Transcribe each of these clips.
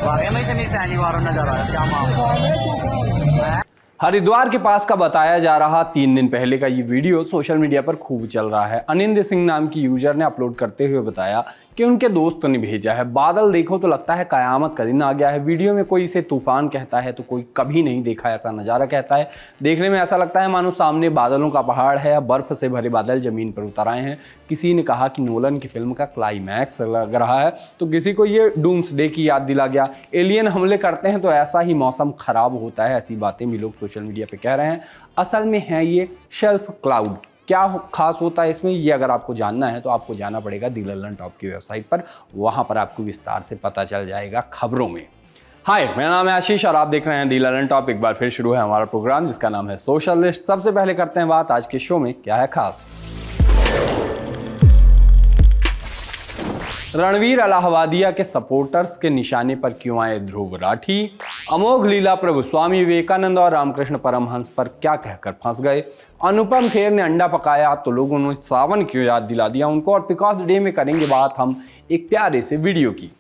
वाकई में शमीर पहली बार नजर आया, क्या मामला। हरिद्वार के पास का बताया जा रहा 3 दिन पहले का ये वीडियो सोशल मीडिया पर खूब चल रहा है। अनिंद सिंह नाम की यूजर ने अपलोड करते हुए बताया कि उनके दोस्त ने भेजा है। बादल देखो तो लगता है कयामत का दिन आ गया है। वीडियो में कोई इसे तूफान कहता है तो कोई कभी नहीं देखा ऐसा नज़ारा कहता है। देखने में ऐसा लगता है मानो सामने बादलों का पहाड़ है या बर्फ से भरे बादल जमीन पर उतर आए हैं। किसी ने कहा कि नोलन की फिल्म का क्लाइमैक्स लग रहा है तो किसी को ये डूम्सडे की याद दिला गया। एलियन हमले करते हैं तो ऐसा ही मौसम खराब होता है। ऐसी बातें भी लोग सोशल मीडिया पे कह रहे हैं। असल में है ये शेल्फ क्लाउड। क्या खास होता है इसमें, ये अगर आपको जानना है तो आपको जाना पड़ेगा दी लल्लन टॉप की वेबसाइट पर। वहां पर आपको विस्तार से पता चल जाएगा खबरों में। हाय, मेरा नाम है आशीष और आप देख रहे हैं दी लल्लन टॉप। एक बार फिर शुरू है हमारा प्रोग्राम जिसका नाम है सोशल लिस्ट। सबसे पहले करते हैं बात आज के शो में क्या है खास। रणवीर अलाहाबादिया के सपोर्टर्स के निशाने पर क्यों आए ध्रुव राठी। अमोघ लीला प्रभु स्वामी विवेकानंद और रामकृष्ण परमहंस पर क्या कहकर फंस गए। अनुपम खेर ने अंडा पकाया तो लोगों ने सावन क्यों याद दिला दिया उनको। और पिकॉस डे में करेंगे बात हम एक प्यारे से वीडियो की।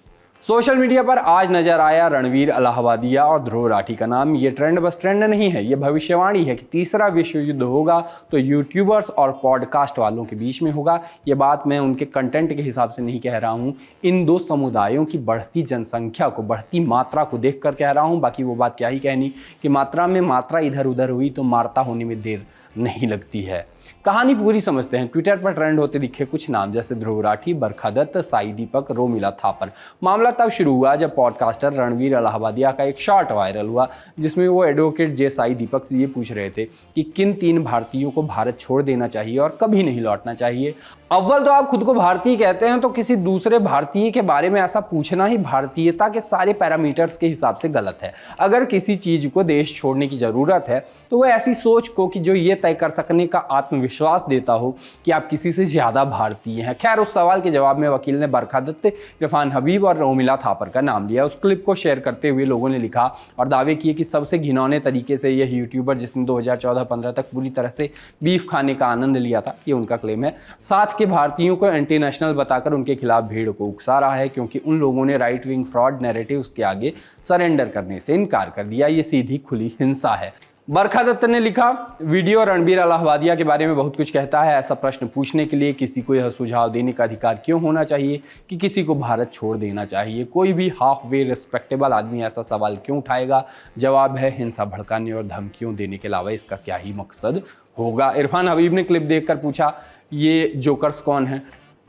सोशल मीडिया पर आज नजर आया रणवीर अलाहाबादिया और ध्रुव राठी का नाम। ये ट्रेंड बस ट्रेंड नहीं है, ये भविष्यवाणी है कि तीसरा विश्व युद्ध होगा तो यूट्यूबर्स और पॉडकास्ट वालों के बीच में होगा। ये बात मैं उनके कंटेंट के हिसाब से नहीं कह रहा हूँ, इन दो समुदायों की बढ़ती जनसंख्या को, बढ़ती मात्रा को देख कर कह रहा हूँ। बाकी वो बात क्या ही कहनी कि मात्रा में मात्रा इधर उधर हुई तो मार्ता होने में देर नहीं लगती है। कहानी पूरी समझते हैं। ट्विटर पर ट्रेंड होते दिखे कुछ नाम जैसे ध्रुव राठी, बरखा दत्त, साई दीपक, रोमिला थापर। मामला तब शुरू हुआ जब पॉडकास्टर रणवीर अलाहाबादिया का एक शॉर्ट वायरल हुआ जिसमें वो एडवोकेट जे साई दीपक से ये पूछ रहे थे कि किन 3 भारतीयों को भारत छोड़ देना चाहिए और कभी नहीं लौटना चाहिए। अव्वल तो आप खुद को भारतीय कहते हैं तो किसी दूसरे भारतीय के बारे में ऐसा पूछना ही भारतीयता के सारे पैरामीटर्स के हिसाब से गलत है। अगर किसी चीज को देश छोड़ने की जरूरत है तो वो ऐसी सोच को कि जो ये तय कर सकने का आत्मविश्वास देता हो कि आप किसी से ज्यादा भारतीय हैं। खैर, उस सवाल के जवाब में वकील ने बरखा दत्त, इरफान हबीब और रोमिला थापर का नाम लिया। उस क्लिप को शेयर करते हुए लोगों ने लिखा और दावे किए कि सबसे घिनौने तरीके से यह यूट्यूबर जिसने 2014-15 तक पूरी तरह से बीफ खाने का आनंद लिया था, ये उनका क्लेम है, साथ के भारतीयों को एंटी नेशनल बताकर उनके खिलाफ भीड़ को उकसा रहा है क्योंकि उन लोगों ने राइट विंग फ्रॉड नैरेटिव्स के आगे सरेंडर करने से इनकार कर दिया। ये सीधी खुली हिंसा है। बरखा दत्त ने लिखा, वीडियो रणवीर अलाहाबादिया के बारे में बहुत कुछ कहता है। ऐसा प्रश्न पूछने के लिए किसी को यह सुझाव देने का अधिकार क्यों होना चाहिए कि किसी को भारत छोड़ देना चाहिए। कोई भी हाफ वे रिस्पेक्टेबल आदमी ऐसा सवाल क्यों उठाएगा। जवाब है हिंसा भड़काने और धमकियों देने के अलावा इसका क्या ही मकसद होगा। इरफान हबीब ने क्लिप देखकर पूछा, ये जोकर्स कौन है।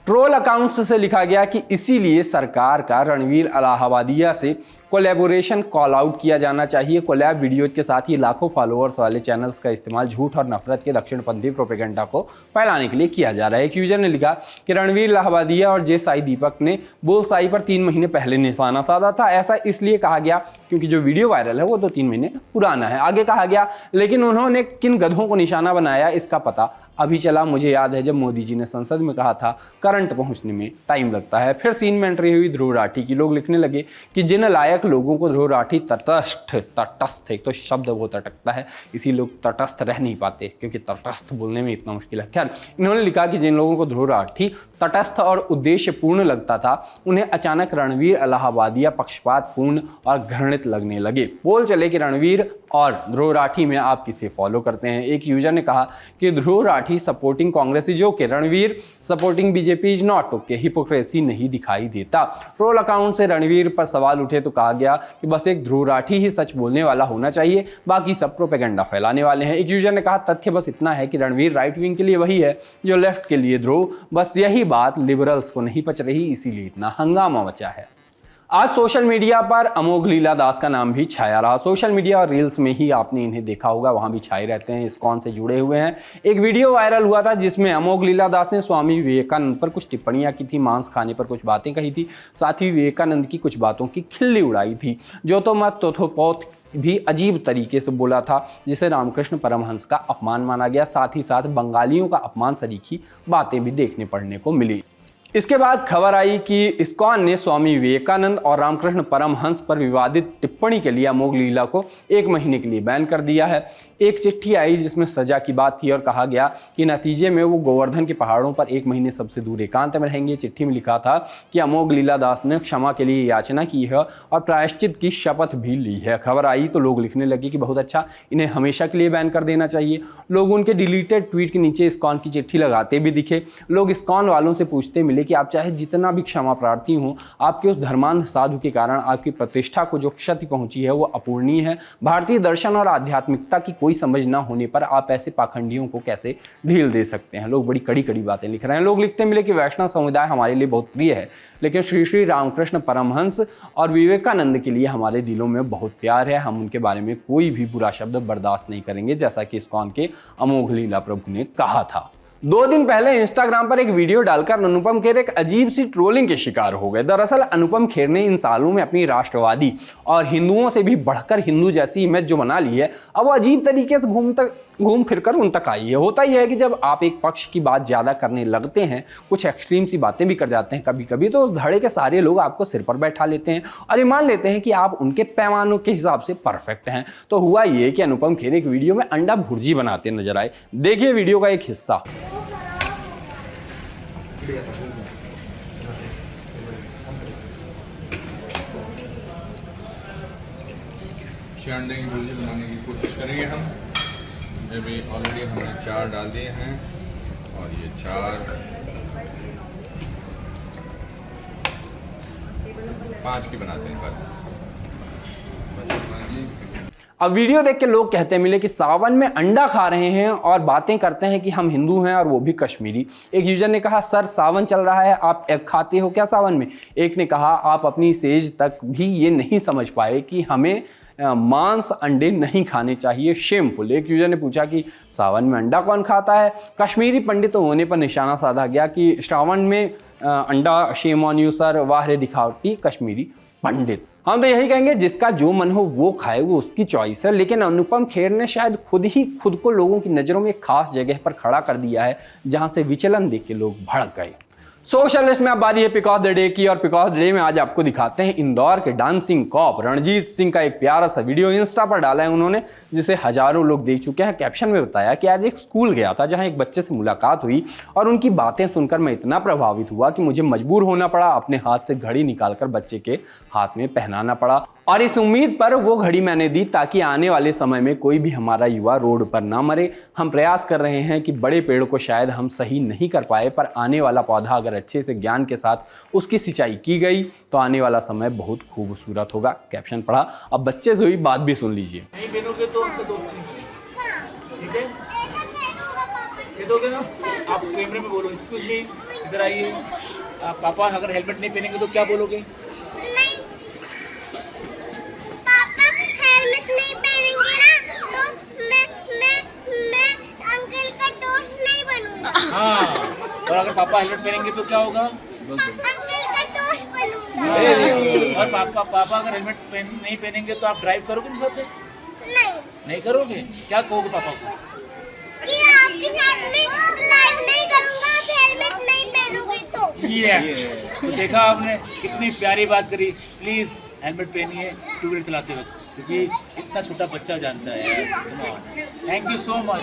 ट्रोल अकाउंट्स से लिखा गया कि इसीलिए सरकार का रणवीर अलाहाबादिया से कोलैबोरेशन कॉल आउट किया जाना चाहिए। कोलैब वीडियोज के साथ ही लाखों फॉलोअर्स वाले चैनल्स का इस्तेमाल झूठ और नफरत के दक्षिणपंथी प्रोपेगेंडा को फैलाने के लिए किया जा रहा है। एक यूजर ने लिखा कि रणवीर अलाहाबादिया और जे साई दीपक ने बुलसाई पर 3 महीने पहले निशाना साधा था। ऐसा इसलिए कहा गया क्योंकि जो वीडियो वायरल है वो तो 3 महीने पुराना है। आगे कहा गया, लेकिन उन्होंने किन गधों को निशाना बनाया इसका पता अभी चला। मुझे याद है जब मोदी जी ने संसद में कहा था करंट पहुंचने में टाइम लगता है। फिर सीन में एंट्री हुई ध्रुव राठी की। लोग लिखने लगे कि जिन लायक लोगों को ध्रुव राठी तटस्थ, एक तो शब्द वो तटकता है, इसी लोग तटस्थ रह नहीं पाते क्योंकि तटस्थ बोलने में इतना मुश्किल है। खैर, इन्होंने लिखा कि जिन लोगों को ध्रुव राठी तटस्थ और उद्देश्यपूर्ण लगता था उन्हें अचानक रणवीर अलाहाबादिया पक्षपातपूर्ण और घृणित लगने लगे। बोल चले कि रणवीर और ध्रुव राठी में आप किसे फॉलो करते हैं। एक यूजर ने कहा कि Dhruv Rathee supporting Congress is okay, Ranveer supporting BJP is not okay. Hypocrisy नहीं दिखाई देता। ट्रोल अकाउंट से रणवीर पर सवाल उठे तो कहा गया कि बस एक ध्रुव राठी ही सच बोलने वाला होना चाहिए, बाकी सब प्रोपेगेंडा फैलाने वाले हैं। एक यूजर ने कहा तथ्य बस इतना है कि रणवीर राइट विंग के लिए वही है जो लेफ्ट के लिए ध्रुव। बस यही बात लिबरल्स को नहीं पच रही, इसीलिए इतना हंगामा मचा है। आज सोशल मीडिया पर अमोघ लीला दास का नाम भी छाया रहा। सोशल मीडिया और रील्स में ही आपने इन्हें देखा होगा, वहां भी छाए रहते हैं, इस्कॉन से जुड़े हुए हैं। एक वीडियो वायरल हुआ था जिसमें अमोघ लीला दास ने स्वामी विवेकानंद पर कुछ टिप्पणियां की थी, मांस खाने पर कुछ बातें कही थी, साथ ही विवेकानंद की कुछ बातों की खिल्ली उड़ाई थी। जो तो मत तोथोपोत भी अजीब तरीके से बोला था जिसे रामकृष्ण परमहंस का अपमान माना गया। साथ ही साथ बंगालियों का अपमान सरीखी बातें भी देखने पढ़ने को मिली। इसके बाद खबर आई कि इस्कॉन ने स्वामी विवेकानंद और रामकृष्ण परमहंस पर विवादित टिप्पणी के लिए अमोघ लीला को 1 महीने के लिए बैन कर दिया है। एक चिट्ठी आई जिसमें सजा की बात थी और कहा गया कि नतीजे में वो गोवर्धन के पहाड़ों पर 1 महीने सबसे दूर एकांत में रहेंगे। चिट्ठी में लिखा था कि अमोघ लीला दास ने क्षमा के लिए याचना की है और प्रायश्चित की शपथ भी ली है। खबर आई तो लोग लिखने लगे कि बहुत अच्छा, इन्हें हमेशा के लिए बैन कर देना चाहिए। लोग उनके डिलीटेड ट्वीट के नीचे इस्कॉन की चिट्ठी लगाते भी दिखे। लोग इस्कॉन वालों से पूछते मिले कि आप चाहे जितना भी क्षमा प्रार्थी हों, आपके उस धर्मांध साधु के कारण आपकी प्रतिष्ठा को जो क्षति पहुंची है वो अपूर्णीय है। भारतीय दर्शन और आध्यात्मिकता की कोई समझ ना होने पर आप ऐसे पाखंडियों को कैसे ढील दे सकते हैं। लोग बड़ी कड़ी कड़ी बातें लिख रहे हैं। लोग लिखते मिले कि वैष्णव समुदाय हमारे लिए बहुत प्रिय है, लेकिन श्री श्री रामकृष्ण परमहंस और विवेकानंद के लिए हमारे दिलों में बहुत प्यार है। हम उनके बारे में कोई भी बुरा शब्द बर्दाश्त नहीं करेंगे, जैसा कि इस्कॉन के अमोघ लीला प्रभु ने कहा था। 2 दिन पहले इंस्टाग्राम पर एक वीडियो डालकर अनुपम खेर एक अजीब सी ट्रोलिंग के शिकार हो गए। दरअसल अनुपम खेर ने इन सालों में अपनी राष्ट्रवादी और हिंदुओं से भी बढ़कर हिंदू जैसी इमेज जो बना ली है, अब वो अजीब तरीके से घूम फिर कर उन तक आई है। होता यह है कि जब आप एक पक्ष की बात ज़्यादा करने लगते हैं, कुछ एक्सट्रीम सी बातें भी कर जाते हैं कभी कभी, तो उस धड़े के सारे लोग आपको सिर पर बैठा लेते हैं और ये मान लेते हैं कि आप उनके पैमानों के हिसाब से परफेक्ट हैं। तो हुआ ये कि अनुपम खेर एक वीडियो में अंडा भुर्जी बनाते नजर आए। देखिए वीडियो का एक हिस्सा। अंडे की भुर्जी बनाने की कोशिश करेंगे हम। अभी ऑलरेडी हमने 4 डाल दिए हैं और ये 4 5 की बनाते हैं बस। अब वीडियो देख के लोग कहते मिले कि सावन में अंडा खा रहे हैं और बातें करते हैं कि हम हिंदू हैं और वो भी कश्मीरी। एक यूजर ने कहा, सर सावन चल रहा है, आप एग खाते हो क्या सावन में? एक ने कहा, आप अपनी सेज तक भी ये नहीं समझ पाए कि हमें मांस अंडे नहीं खाने चाहिए, शेमफुल। एक यूजर ने पूछा कि सावन में अंडा कौन खाता है? कश्मीरी पंडित होने पर निशाना साधा गया कि श्रावण में अंडा, शेम ऑन यू सर, वाह रे दिखावटी कश्मीरी पंडित। हम तो यही कहेंगे जिसका जो मन हो वो खाए, वो उसकी चॉइस है। लेकिन अनुपम खेर ने शायद खुद को लोगों की नज़रों में एक खास जगह पर खड़ा कर दिया है, जहां से विचलन देख के लोग भड़क गए। सोशल लिस्ट में अब बारी है पिक ऑफ द डे की, और पिक ऑफ द डे में आज आपको दिखाते हैं इंदौर के डांसिंग कॉप रणजीत सिंह का एक प्यारा सा वीडियो इंस्टा पर डाला है उन्होंने, जिसे हजारों लोग देख चुके हैं। कैप्शन में बताया कि आज एक स्कूल गया था जहां एक बच्चे से मुलाकात हुई और उनकी बातें सुनकर मैं इतना प्रभावित हुआ कि मुझे मजबूर होना पड़ा, अपने हाथ से घड़ी निकालकर बच्चे के हाथ में पहनाना पड़ा और इस उम्मीद पर वो घड़ी मैंने दी ताकि आने वाले समय में कोई भी हमारा युवा रोड पर ना मरे। हम प्रयास कर रहे हैं कि बड़े पेड़ को शायद हम सही नहीं कर पाए, पर आने वाला पौधा अगर अच्छे से ज्ञान के साथ उसकी सिंचाई की गई तो आने वाला समय बहुत खूबसूरत होगा। कैप्शन पढ़ा। अब बच्चे से हुई बात भी सुन लीजिए। नहीं पहनोगे तो आपका दोस्त नहीं, ठीक है? दे दोगे ना? आप कैमरे में बोलो, एक्सक्यूज मी, इधर आइए। पापा अगर हेलमेट नहीं पहनेंगे तो क्या बोलोगे? नहीं, पापा हेलमेट नहीं पहनेंगे ना तो मैं अंकल का दोस्त नहीं बनूंगा। हाँ, और अगर पापा हेलमेट पहनेंगे तो क्या होगा? अंकल का दोस्त बनूंगा। और पापा अगर हेलमेट नहीं पहनेंगे तो आप ड्राइव करोगे उनके साथ? नहीं करोगे? क्या कहोगे पापा को? कि आपके साथ में ड्राइव नहीं करूंगा, आप हेलमेट नहीं पहनोगे तो। तो देखा आपने कितनी प्यारी बात करी। प्लीज हेलमेट पहनिए टू व्हीलर चलाते वक्त, क्योंकि इतना छोटा बच्चा जानता है। Thank you so much,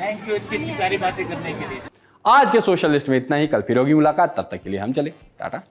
thank you इतनी प्यारी बातें करने के लिए। आज के सोशल लिस्ट में इतना ही। कल फिर होगी मुलाकात, तब तक के लिए हम चले, टाटा।